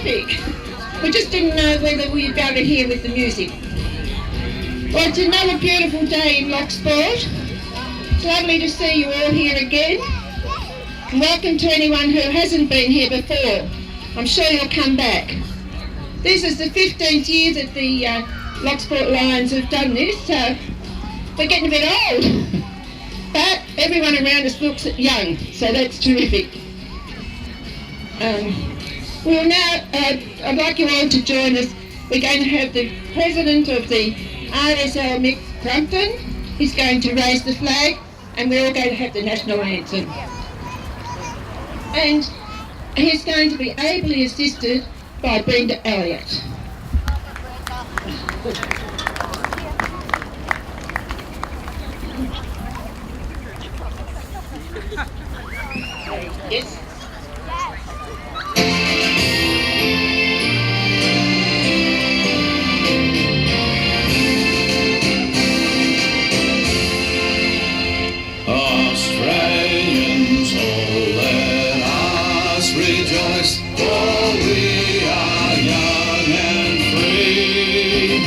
terrific. We just didn't know whether we were going to hear with the music. Well, it's another beautiful day in Loch Sport. It's lovely to see you all here again. And welcome to anyone who hasn't been here before. I'm sure you'll come back. This is the 15th year that the Loch Sport Lions have done this, so we're getting a bit old. But everyone around us looks young, so that's terrific. We'll now, I'd like you all to join us. We're going to have the President of the RSL, Mick Crumpton. He's going to raise the flag, and we're all going to have the national anthem. And he's going to be ably assisted by Brenda Elliott. Yes. Australians, oh let us rejoice, for we are young and free,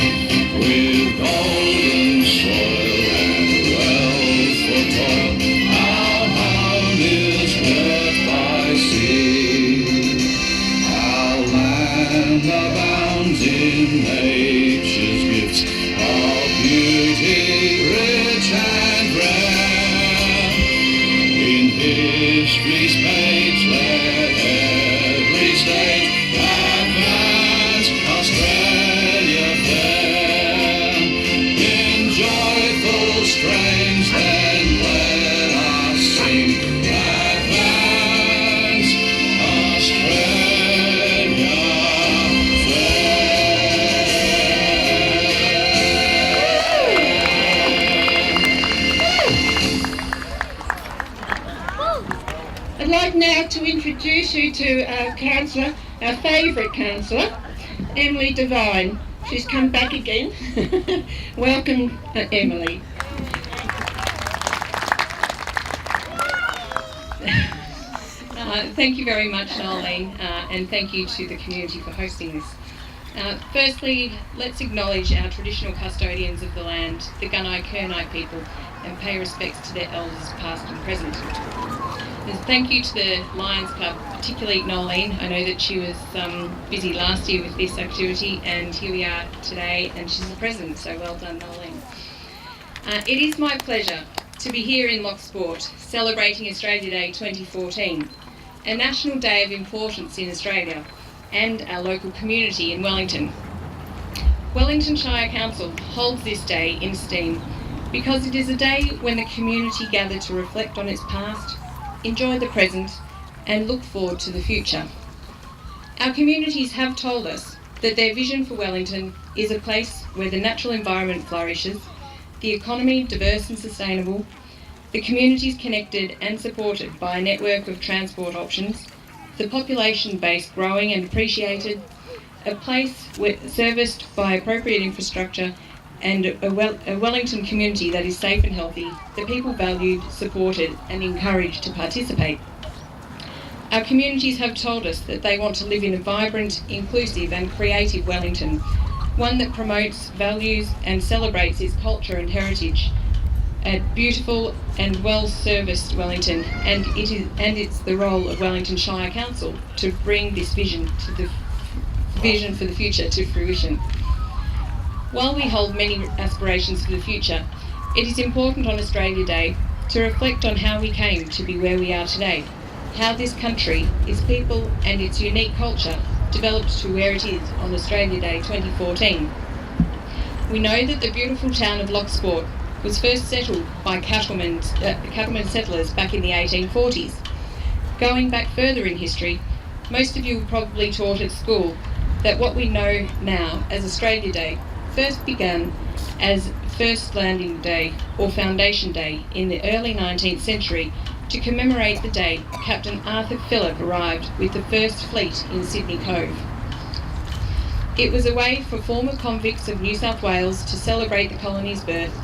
with golden soil and wealth for toil. Our home is birthed by sea. Our land abounds in nature's gifts of beauty, rich and rare. In history's page, let every stage advance Australia fair. In joyful strains, then let us sing, advance Australia I'd like now to introduce you to our councillor, our favourite councillor, Emily Devine. She's come back again. Welcome, Emily. Thank you very much, Nolene, and thank you to the community for hosting this. Firstly, let's acknowledge our traditional custodians of the land, the Gunai-Kurnai people, and pay respects to their elders past and present. And thank you to the Lions Club, particularly Nolene. I know that she was busy last year with this activity, and here we are today, and she's the president, so well done, Nolene. It is my pleasure to be here in Loch Sport, celebrating Australia Day 2014, a national day of importance in Australia and our local community in Wellington. Wellington Shire Council holds this day in esteem because it is a day when the community gather to reflect on its past, enjoy the present, and look forward to the future. Our communities have told us that their vision for Wellington is a place where the natural environment flourishes, the economy diverse and sustainable, the communities connected and supported by a network of transport options, the population base growing and appreciated, a place serviced by appropriate infrastructure, and a Wellington community that is safe and healthy, the people valued, supported and encouraged to participate. Our communities have told us that they want to live in a vibrant, inclusive and creative Wellington, one that promotes, values and celebrates its culture and heritage, a beautiful and well-serviced Wellington, and it's the role of Wellington Shire Council to bring this vision for the future to fruition. While we hold many aspirations for the future, it is important on Australia Day to reflect on how we came to be where we are today, how this country, its people and its unique culture developed to where it is on Australia Day 2014. We know that the beautiful town of Loch Sport was first settled by cattlemen settlers back in the 1840s. Going back further in history, most of you were probably taught at school that what we know now as Australia Day first began as First Landing Day or Foundation Day in the early 19th century to commemorate the day Captain Arthur Phillip arrived with the first fleet in Sydney Cove. It was a way for former convicts of New South Wales to celebrate the colony's birth,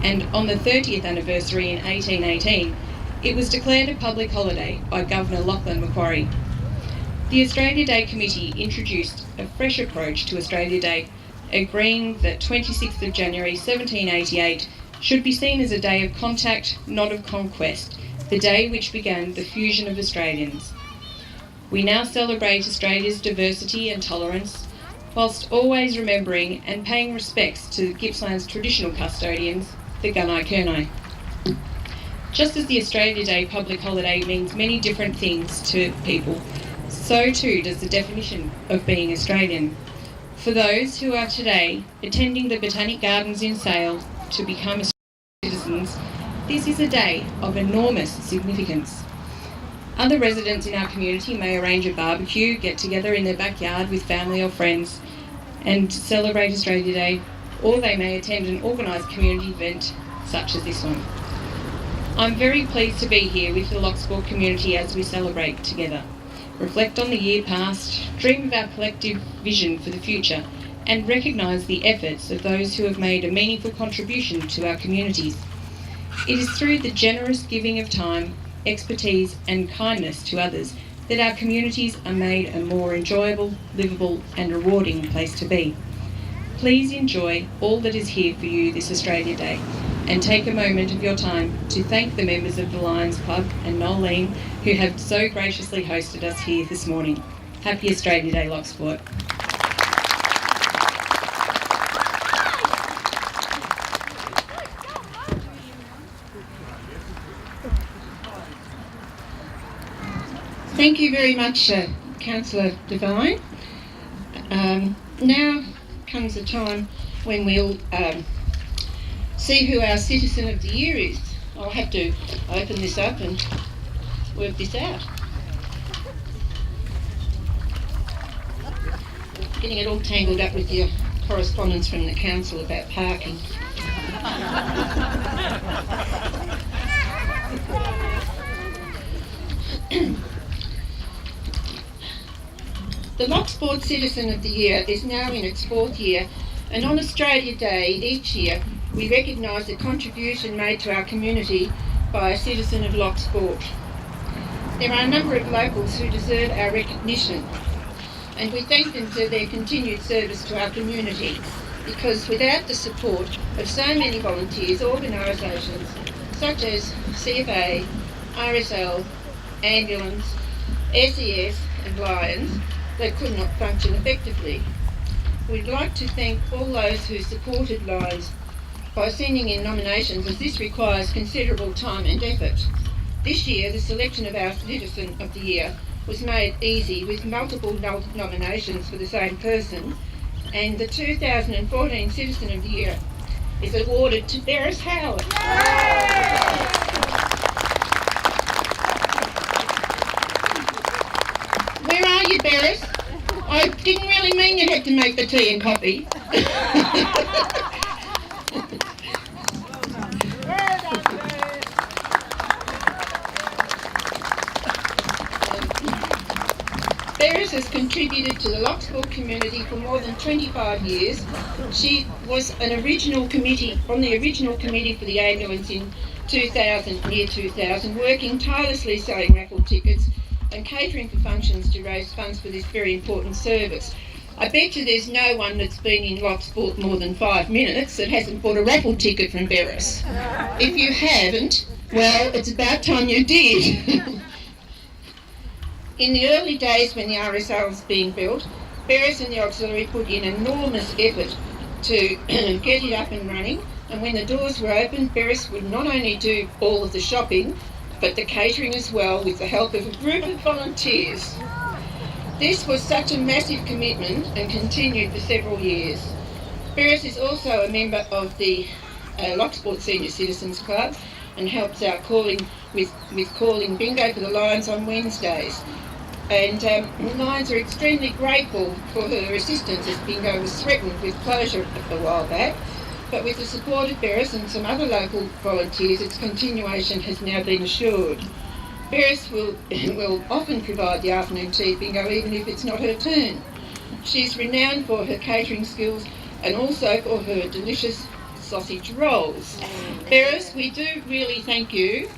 and on the 30th anniversary in 1818, it was declared a public holiday by Governor Lachlan Macquarie. The Australia Day Committee introduced a fresh approach to Australia Day, agreeing that 26th of January 1788 should be seen as a day of contact, not of conquest, the day which began the fusion of Australians. We now celebrate Australia's diversity and tolerance, whilst always remembering and paying respects to Gippsland's traditional custodians, the Gunai Kurnai. Just as the Australia Day public holiday means many different things to people, so too does the definition of being Australian. For those who are today attending the Botanic Gardens in Sale to become Australian citizens, this is a day of enormous significance. Other residents in our community may arrange a barbecue, get together in their backyard with family or friends and celebrate Australia Day, or they may attend an organised community event such as this one. I'm very pleased to be here with the Loch Sport community as we celebrate together, reflect on the year past, dream of our collective vision for the future, and recognise the efforts of those who have made a meaningful contribution to our communities. It is through the generous giving of time, expertise and kindness to others that our communities are made a more enjoyable, livable and rewarding place to be. Please enjoy all that is here for you this Australia Day and take a moment of your time to thank the members of the Lions Club and Nolene who have so graciously hosted us here this morning. Happy Australia Day, Loch Sport. Thank you very much, Councillor Devine. Now comes the time when we'll see who our Citizen of the Year is. I'll have to open this up and work this out. Getting it all tangled up with your correspondence from the council about parking. The Loch Sport Citizen of the Year is now in its 4th year, and on Australia Day each year we recognise the contribution made to our community by a citizen of Loch Sport. There are a number of locals who deserve our recognition, and we thank them for their continued service to our community, because without the support of so many volunteers, organisations such as CFA, RSL, Ambulance, SES and Lions, they could not function effectively. We'd like to thank all those who supported Lions by sending in nominations, as this requires considerable time and effort. This year, the selection of our Citizen of the Year was made easy with multiple nominations for the same person, and the 2014 Citizen of the Year is awarded to Beres Howard. Where are you, Beres? I didn't really mean you had to make the tea and coffee. Beres has contributed to the Loch Sport community for more than 25 years. She was on the original committee for the ambulance in year 2000, working tirelessly selling raffle tickets and catering for functions to raise funds for this very important service. I bet you there's no one that's been in Loch Sport more than 5 minutes that hasn't bought a raffle ticket from Beres. If you haven't, well, it's about time you did. In the early days when the RSL was being built, Beres and the auxiliary put in enormous effort to get it up and running, and when the doors were open, Beres would not only do all of the shopping, but the catering as well, with the help of a group of volunteers. This was such a massive commitment and continued for several years. Beres is also a member of the Loch Sport Senior Citizens Club and helps out with calling bingo for the Lions on Wednesdays. And the Lions are extremely grateful for her assistance, as bingo was threatened with closure a while back. But with the support of Beres and some other local volunteers, its continuation has now been assured. Beres will often provide the afternoon tea bingo even if it's not her turn. She's renowned for her catering skills and also for her delicious sausage rolls. Beres, we do really thank you.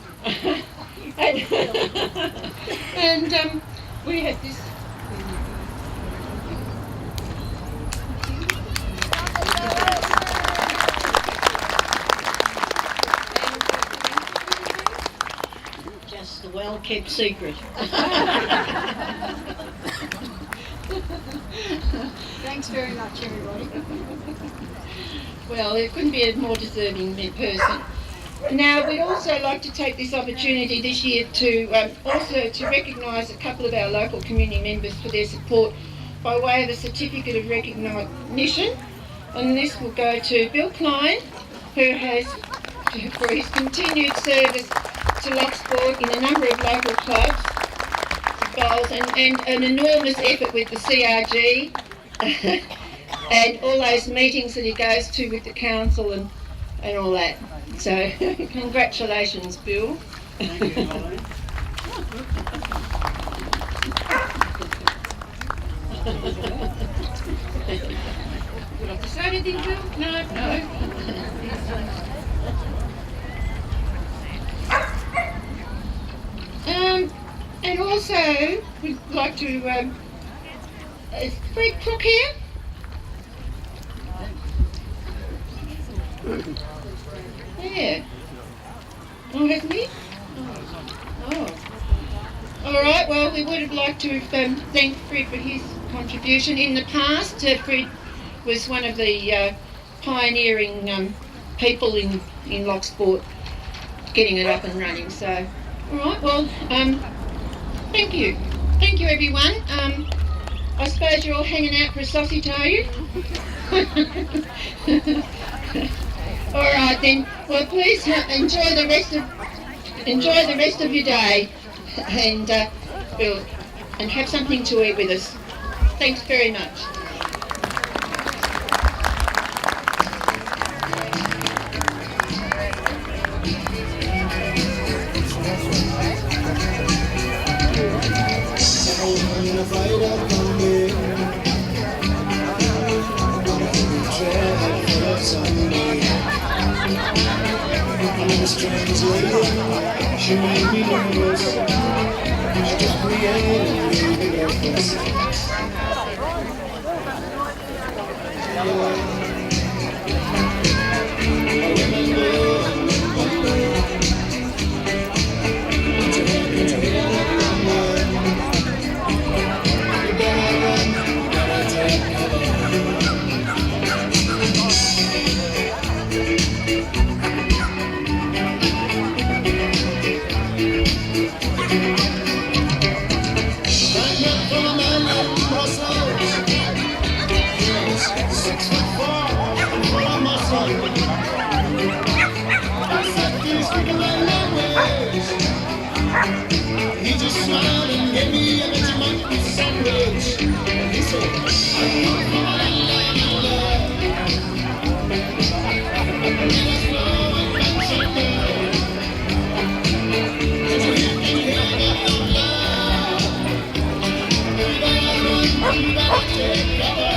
and we have this well-kept secret. Thanks very much, everybody. Well, there couldn't be a more deserving person. Now, we'd also like to take this opportunity this year to also to recognise a couple of our local community members for their support by way of a certificate of recognition, and this will go to Bill Klein, who has, for his continued service to Loch Sport in a number of local clubs, goals, and an enormous effort with the CRG and all those meetings that he goes to with the council and all that. So, congratulations, Bill. Thank you, Colleen. Would I have to say anything, Bill? No. And also, we'd like to, is Fred Crook here? Yeah. Oh, hasn't he? Oh. All right, well, we would have liked to have thanked Fred for his contribution. In the past, Fred was one of the pioneering people in Loch Sport getting it up and running. So, all right, well, thank you. Thank you, everyone. I suppose you're all hanging out for a sausage, are you? All right then. Well, please enjoy the rest of your day, and have something to eat with us. Thanks very much. Strange lady, she made me nervous. She just created me nervous. He just smiled and gave me a monkey sandwich. He said, I come from a land of love. Let us know and sundown. Did you hear that love? You better take cover.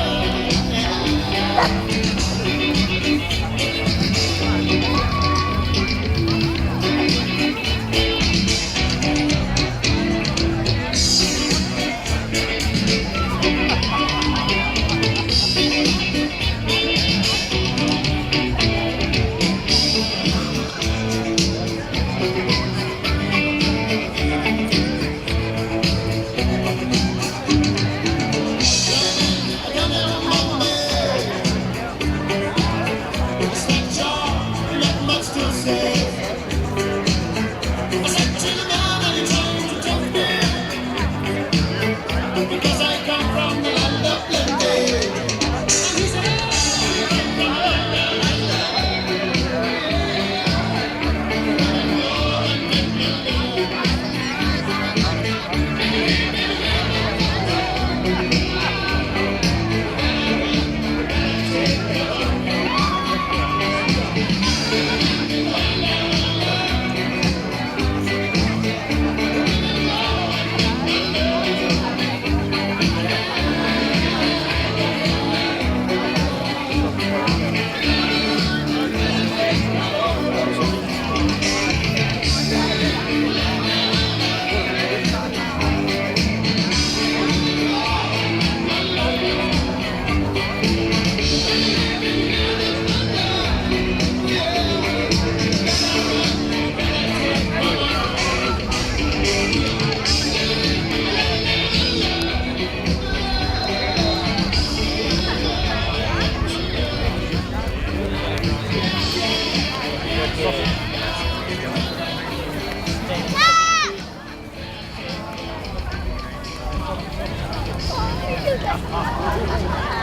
Because I come from the land of plenty. Thank you.